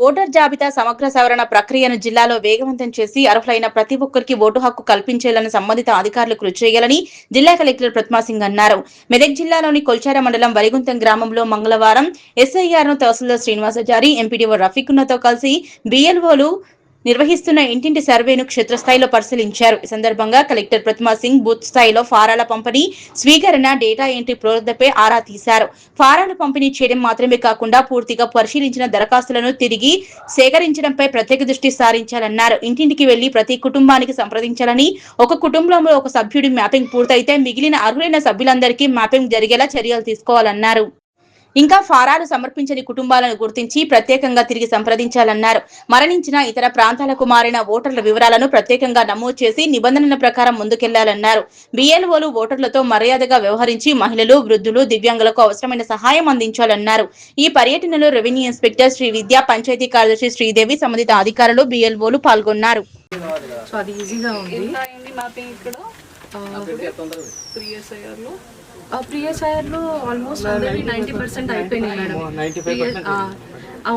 Voter జాబితా సమగ్ర సవరణ ప్రక్రియను జిల్లాలో వేగవంతం చేసి అర్హులైన ప్రతి ఒక్కరికి ఓటు హక్కు కల్పించేయాలని సంబంధిత అధికారులు కృషి చేయాలని జిల్లా కలెక్టర్ ప్రతిమా సింగ్ అన్నారు. మెదక్ జిల్లాలోని కొల్చార మండలం వరిగుంతం గ్రామంలో మంగళవారం ఎస్ఐఆర్ ను తహసీల్దార్ శ్రీనివాసచారి, ఎంపీడీఓ రఫీకున్నతో కలిసి బిఎల్ఓలు నిర్వహిస్తున్న ఇంటింటి సర్వేను క్షేత్రస్థాయిలో పరిశీలించారు. ఈ సందర్భంగా కలెక్టర్ ప్రతిమా సింగ్ బూత్ స్థాయిలో ఫారాల పంపిణీ, స్వీకరణ, డేటా ఎంట్రీ పురోగతిపై ఆరా తీశారు. ఫారాలు పంపిణీ చేయడం మాత్రమే కాకుండా పూర్తిగా పరిశీలించిన దరఖాస్తులను తిరిగి సేకరించడంపై ప్రత్యేక దృష్టి సారించాలన్నారు. ఇంటింటికి వెళ్లి ప్రతి కుటుంబానికి సంప్రదించాలని, ఒక కుటుంబంలో ఒక సభ్యుడి మ్యాపింగ్ పూర్తయితే మిగిలిన అర్హులైన సభ్యులందరికీ మ్యాపింగ్ జరిగేలా చర్యలు తీసుకోవాలన్నారు. ఇంకా ఫారాలు సమర్పించని కుటుంబాలను గుర్తించి ప్రత్యేకంగా తిరిగి సంప్రదించాలన్నారు. మరణించిన, ఇతర ప్రాంతాలకు మారిన ఓటర్ల వివరాలను ప్రత్యేకంగా నమోదు చేసి నిబంధనల ప్రకారం ముందుకెళ్లాలన్నారు. బిఎల్ఓలు ఓటర్లతో మర్యాదగా వ్యవహరించి మహిళలు, వృద్ధులు, దివ్యాంగులకు అవసరమైన సహాయం అందించాలన్నారు. ఈ పర్యటనలో రెవెన్యూ ఇన్స్పెక్టర్ శ్రీ విద్యా, పంచాయతీ కార్యదర్శి శ్రీదేవి, సంబంధిత అధికారులు, బిఎల్ఓలు పాల్గొన్నారు. ప్రియసైర్లో ఆల్మోస్ట్ 90% అయిపోయినాయి మేడం.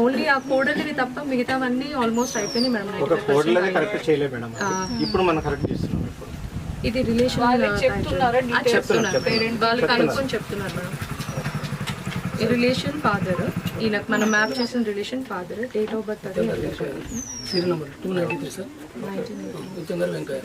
ఓన్లీ ఆ కోడలివి తప్ప మిగతావన్నీ ఆల్మోస్ట్ అయిపోయినాయి మేడం. ఒక కోడలివి కరెక్ట్ చేయలేదు మేడం. ఇప్పుడు మనం కరెక్ట్ చేస్తున్నాం. ఇది రిలేషన్ చెప్తున్నారు, పేరెంట్ వాళ్ళు కనుక్కొని చెప్తున్నారు మేడం. ఈ రిలేషన్ ఫాదర్, ఈయనకు మనం మ్యాప్ చేసిన relation father, date of birth అది సీరియల్ నెంబర్ 293 సార్. 1993. వెంకయ్య.